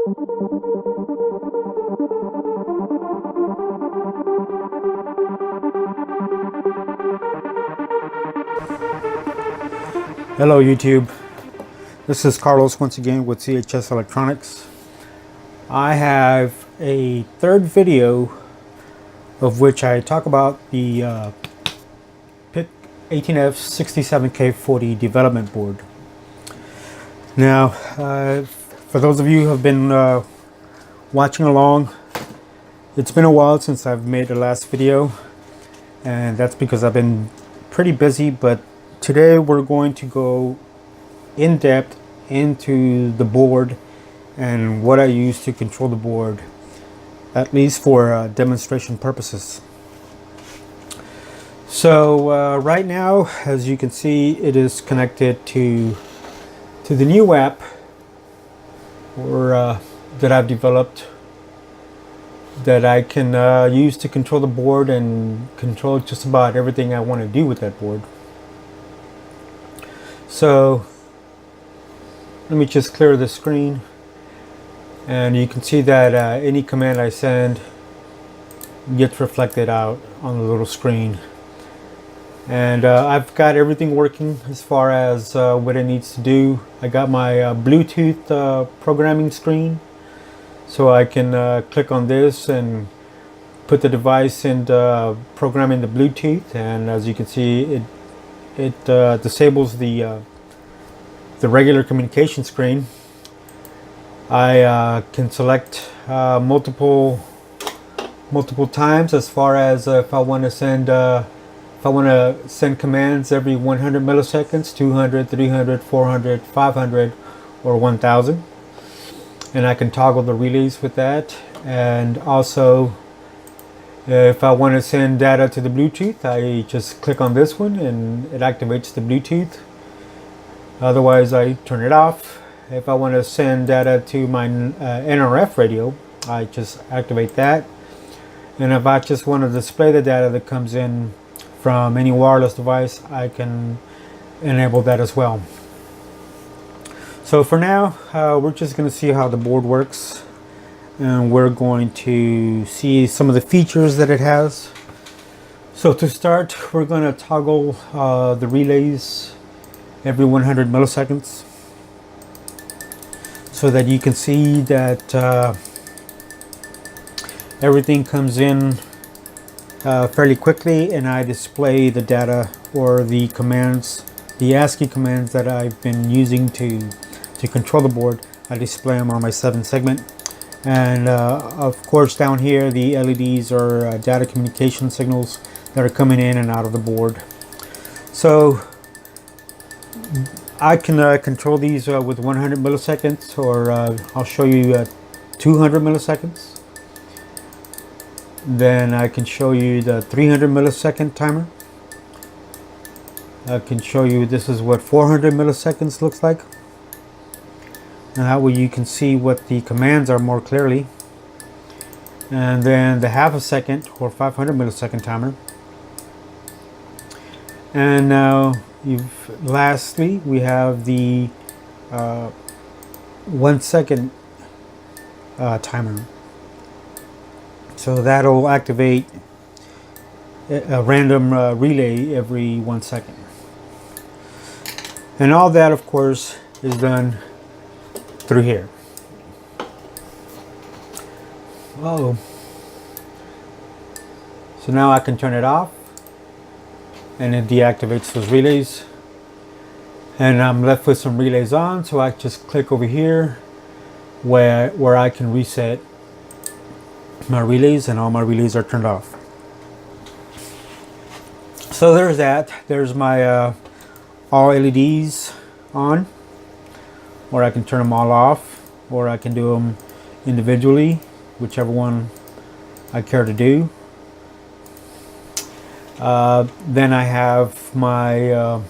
Hello YouTube, this is Carlos once again with CHS Electronics. I have a third video of which I talk about the PIC 18F67K40 development board. Now, for those of you who have been watching along, it's been a while since I've made the last video, and that's because I've been pretty busy, but today we're going to go in depth into the board and what I use to control the board, at least for demonstration purposes. So right now, as you can see, it is connected to the new app that I've developed that I can use to control the board and control just about everything I want to do with that board. So let me just clear the screen, and you can see that any command I send gets reflected out on the little screen. And I've got everything working as far as what it needs to do. I got my Bluetooth programming screen, so I can click on this and put the device in programming the Bluetooth, and as you can see, it disables the regular communication screen. I can select multiple times as far as if I want to send commands every 100 milliseconds, 200, 300, 400, 500, or 1000, and I can toggle the relays with that. And also, if I want to send data to the Bluetooth, I just click on this one and it activates the Bluetooth. Otherwise, I turn it off. If I want to send data to my NRF radio, I just activate that. And if I just want to display the data that comes in from any wireless device, I can enable that as well. So for now, we're just going to see how the board works, and we're going to see some of the features that it has. So to start, we're going to toggle the relays every 100 milliseconds so that you can see that everything comes in fairly quickly, and I display the data or the commands, the ASCII commands that I've been using to control the board. I display them on my 7 segment. And of course, down here the LEDs are data communication signals that are coming in and out of the board. So I can control these with 100 milliseconds, or I'll show you 200 milliseconds. Then I can show you the 300 millisecond timer. I can show you, this is what 400 milliseconds looks like. And that way you can see what the commands are more clearly. And then the half a second or 500 millisecond timer. And now lastly, we have the 1 second timer. So that'll activate a random relay every 1 second. And all that, of course, is done through here. Oh, so now I can turn it off, and it deactivates those relays, and I'm left with some relays on. So I just click over here where I can reset my relays, and all my relays are turned off. So there's that. There's my all LEDs on, or I can turn them all off, or I can do them individually, whichever one I care to do. Then I have my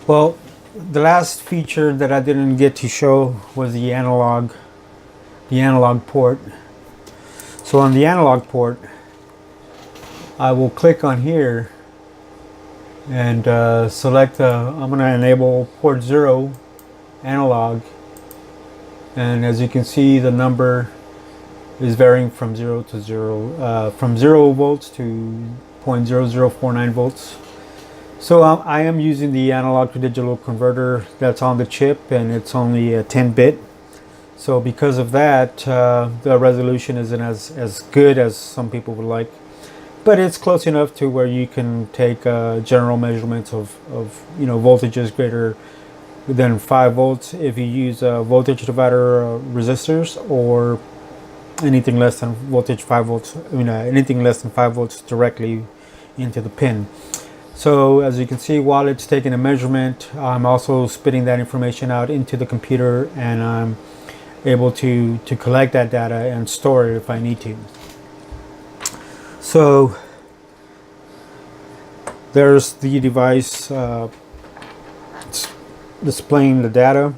well, the last feature that I didn't get to show was the analog port. So on the analog port, I will click on here and select I'm going to enable port 0 analog, And as you can see, the number is varying from 0 to 0, from 0 volts to 0.0049 volts. So I am using the analog to digital converter that's on the chip, and it's only a 10-bit. So because of that, the resolution isn't as good as some people would like. But it's close enough to where you can take general measurements of voltages greater than 5 volts if you use voltage divider resistors, or anything less than voltage 5 volts. Anything less than 5 volts directly into the pin. So as you can see, while it's taking a measurement, I'm also spitting that information out into the computer, and I'm able to collect that data and store it if I need to. So there's the device displaying the data.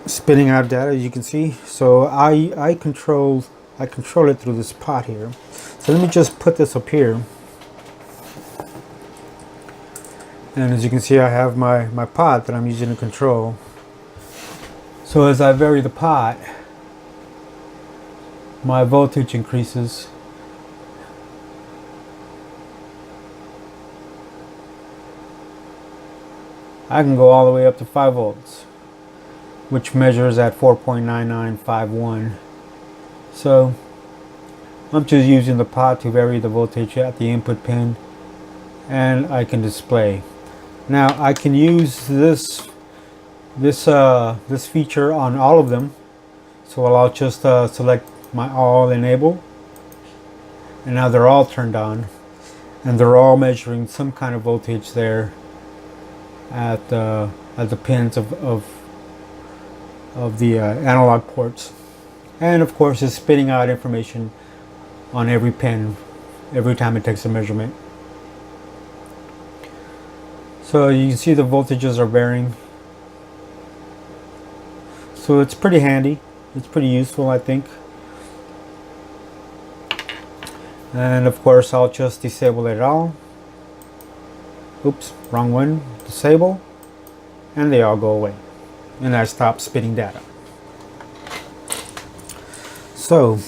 Spitting out data, as you can see. So I control it through this pot here. So let me just put this up here. And as you can see, I have my pot that I'm using to control. So as I vary the pot, my voltage increases. I can go all the way up to 5 volts, which measures at 4.9951. So I'm just using the pot to vary the voltage at the input pin, and I can display. Now I can use this feature on all of them. So I'll just select my all enable, and now they're all turned on, and they're all measuring some kind of voltage there at the pins of the analog ports. And of course it's spitting out information on every pin every time it takes a measurement. So you can see the voltages are varying. So it's pretty handy. It's pretty useful, I think. And of course I'll just disable it all. Oops, wrong one. Disable, and they all go away, and I stop spitting data. So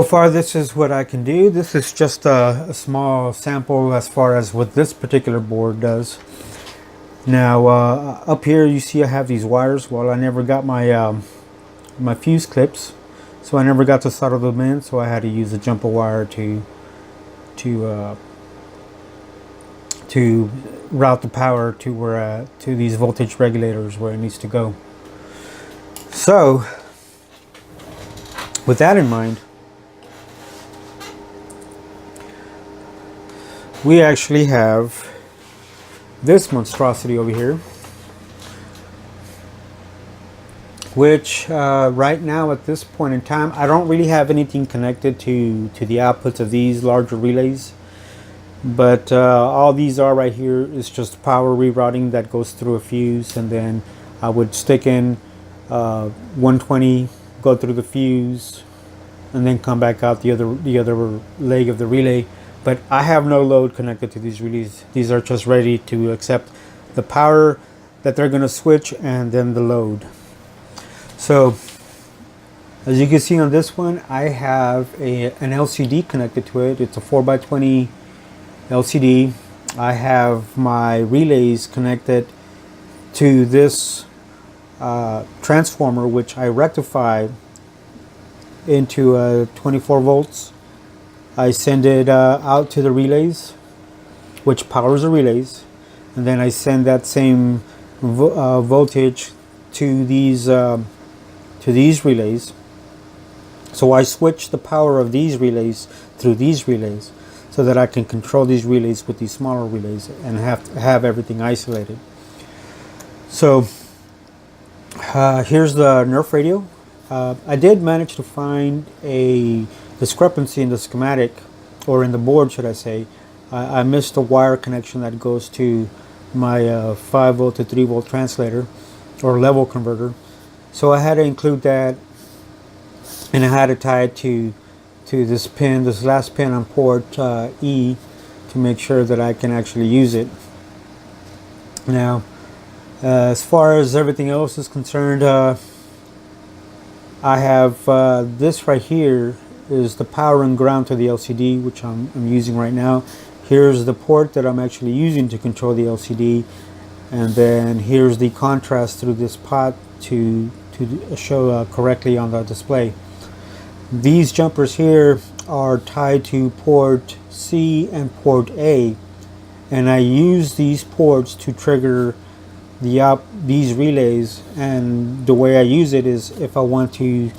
far this is what I can do. This is just a small sample as far as what this particular board does. Now up here you see I have these wires. Well, I never got my my fuse clips, so I never got to solder them in, so I had to use a jumper wire to route the power to these voltage regulators where it needs to go. So with that in mind, we actually have this monstrosity over here, which right now at this point in time, I don't really have anything connected to the outputs of these larger relays. But all these are right here is just power rerouting that goes through a fuse, and then I would stick in 120, go through the fuse, and then come back out the other leg of the relay. But I have no load connected to these relays. These are just ready to accept the power that they're going to switch, and then the load. So as you can see on this one, I have an LCD connected to it. It's a 4x20 LCD. I have my relays connected to this transformer, which I rectified into 24 volts. I send it out to the relays, which powers the relays, and then I send that same voltage to these relays. So I switch the power of these relays through these relays, so that I can control these relays with these smaller relays and have everything isolated. So here's the Nerf Radio. I did manage to find a discrepancy in the schematic, or in the board should I say. I missed a wire connection that goes to my 5 volt to 3 volt translator or level converter. So I had to include that, and I had to tie it to this pin, this last pin on port E, to make sure that I can actually use it. Now, as far as everything else is concerned, I have this right here is the power and ground to the LCD, which I'm using right now. Here's the port that I'm actually using to control the LCD, and then here's the contrast through this pot to show correctly on the display. These jumpers here are tied to port C and port A, and I use these ports to trigger these relays. And the way I use it is if I want to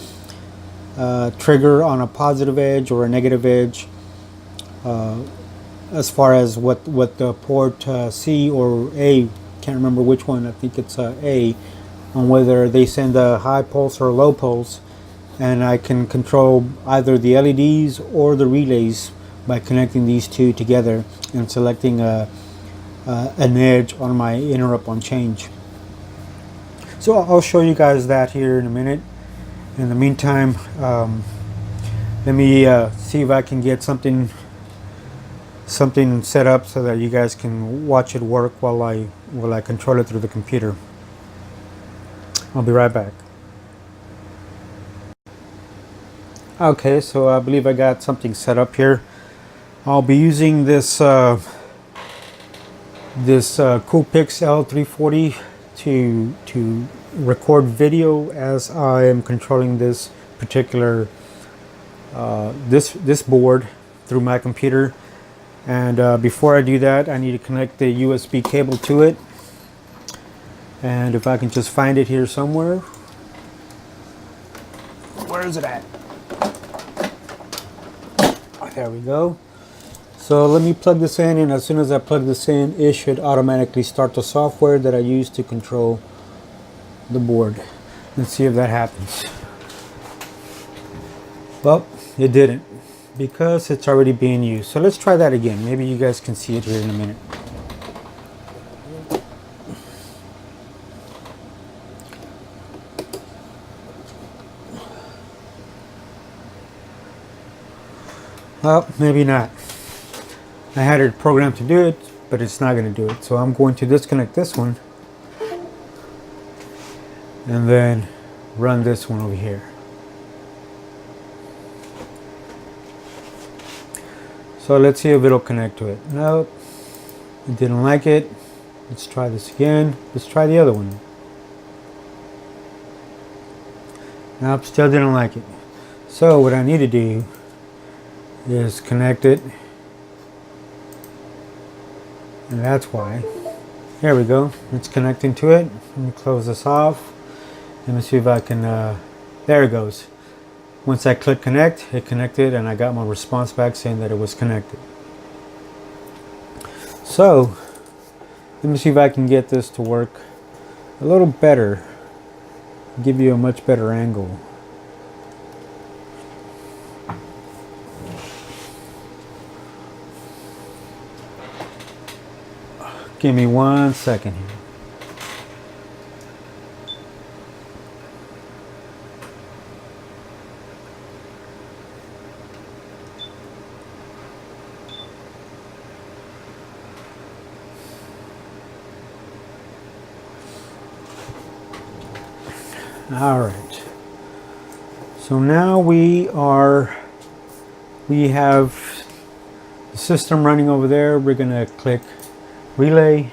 trigger on a positive edge or a negative edge, as far as what the port C or A, can't remember which one, I think it's A, on whether they send a high pulse or a low pulse, and I can control either the LEDs or the relays by connecting these two together and selecting an edge on my interrupt on change. So I'll show you guys that here in a minute. In the meantime, let me see if I can get something set up so that you guys can watch it work while I control it through the computer. I'll be right back. Okay, so I believe I got something set up here. I'll be using this Coolpix L340 to record video as I am controlling this particular this board through my computer. And before I do that, I need to connect the USB cable to it. And if I can just find it here somewhere. Where is it at? There we go. So let me plug this in, and as soon as I plug this in, it should automatically start the software that I use to control the board. Let's see if that happens. Well, it didn't, because it's already being used. So let's try that again. Maybe you guys can see it here in a minute. Well, maybe not. I had it programmed to do it, but it's not going to do it. So I'm going to disconnect this one and then run this one over here. So let's see if it'll connect to it. Nope, it didn't like it. Let's try this again. Let's try the other one. Nope, still didn't like it. So what I need to do is connect it, and that's why. There we go, it's connecting to it. Let me close this off. Let me see if I can there it goes. Once I click connect, it connected, and I got my response back saying that it was connected. So let me see if I can get this to work a little better, give you a much better angle. Give me 1 second here. All right. So now we have the system running over there. We're gonna click relay,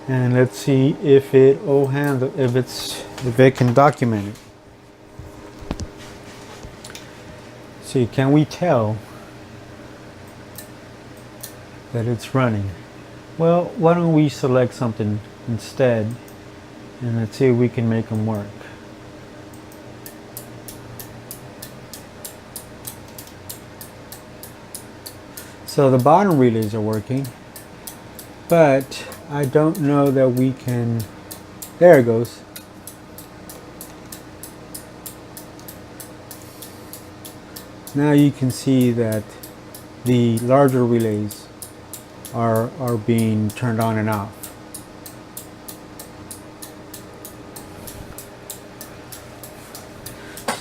and let's see if it'll handle, if it can document it. See, can we tell that it's running? Well, why don't we select something instead, and let's see if we can make them work. So the bottom relays are working, but I don't know that we can, there it goes. Now you can see that the larger relays are being turned on and off.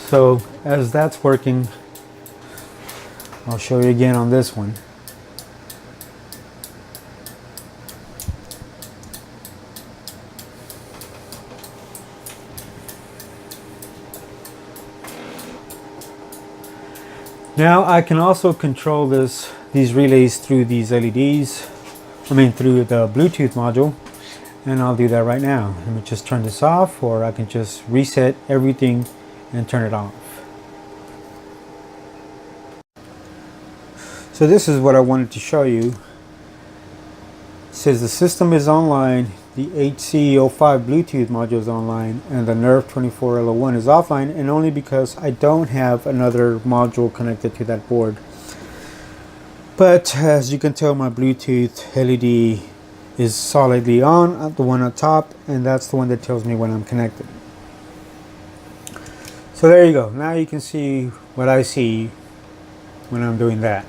So as that's working, I'll show you again on this one. Now I can also control these relays through these LEDs, through the Bluetooth module, and I'll do that right now. Let me just turn this off, or I can just reset everything and turn it off. So this is what I wanted to show you. It says the system is online, the HC05 Bluetooth module is online, and the Nerf 24L01 is offline, and only because I don't have another module connected to that board. But as you can tell, my Bluetooth LED is solidly on, the one on top, and that's the one that tells me when I'm connected. So there you go. Now you can see what I see when I'm doing that.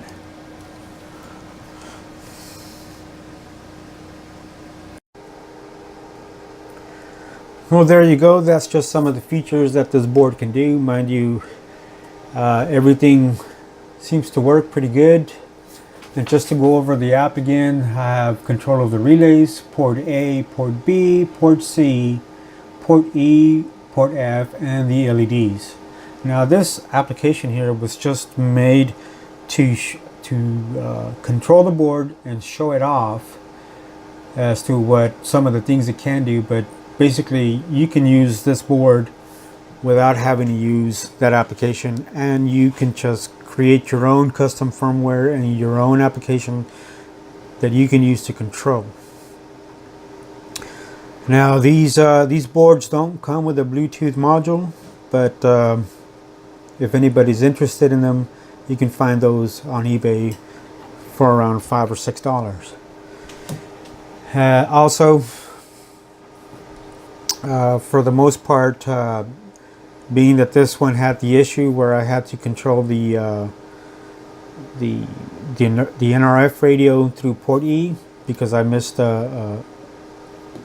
Well, there you go. That's just some of the features that this board can do. Mind you, everything seems to work pretty good. And just to go over the app again, I have control of the relays, port A, port B, port C, port E, port F, and the LEDs. Now this application here was just made to control the board and show it off as to what some of the things it can do, but basically you can use this board without having to use that application, and you can just create your own custom firmware and your own application that you can use to control. Now these boards don't come with a Bluetooth module, but if anybody's interested in them, you can find those on eBay for around $5 or $6. Also, for the most part, being that this one had the issue where I had to control the NRF radio through port E because I missed a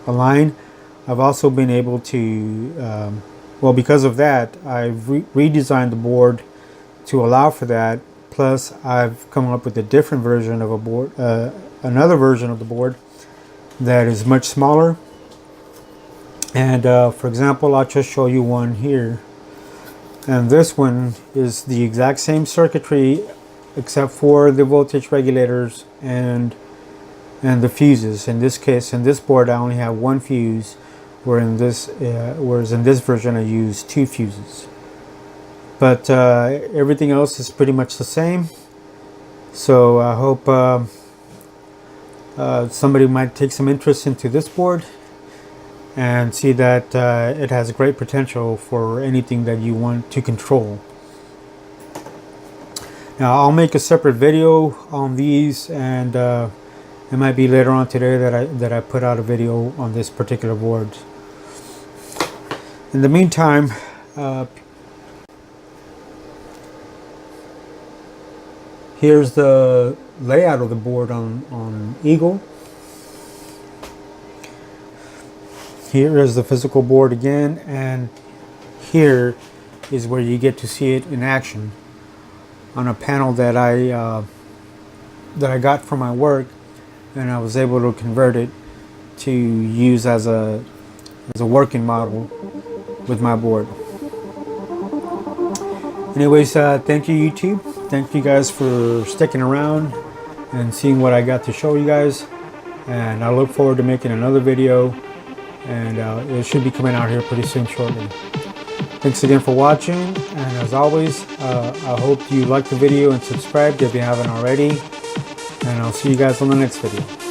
line, I've also been able to, well, because of that, I've redesigned the board to allow for that. Plus, I've come up with a different version of a board, another version of the board that is much smaller. And for example, I'll just show you one here. And this one is the exact same circuitry except for the voltage regulators and the fuses. In this case, in this board, I only have one fuse, whereas in this version I use two fuses. But everything else is pretty much the same. So I hope somebody might take some interest into this board and see that it has great potential for anything that you want to control. Now I'll make a separate video on these, and it might be later on today that I put out a video on this particular board. In the meantime, here's the layout of the board on Eagle. Here is the physical board again, and here is where you get to see it in action on a panel that I got from my work, and I was able to convert it to use as a working model with my board. Anyways, thank you YouTube. Thank you guys for sticking around and seeing what I got to show you guys, and I look forward to making another video, and it should be coming out here pretty soon shortly. Thanks again for watching, and as always, I hope you liked the video and subscribed if you haven't already, and I'll see you guys on the next video.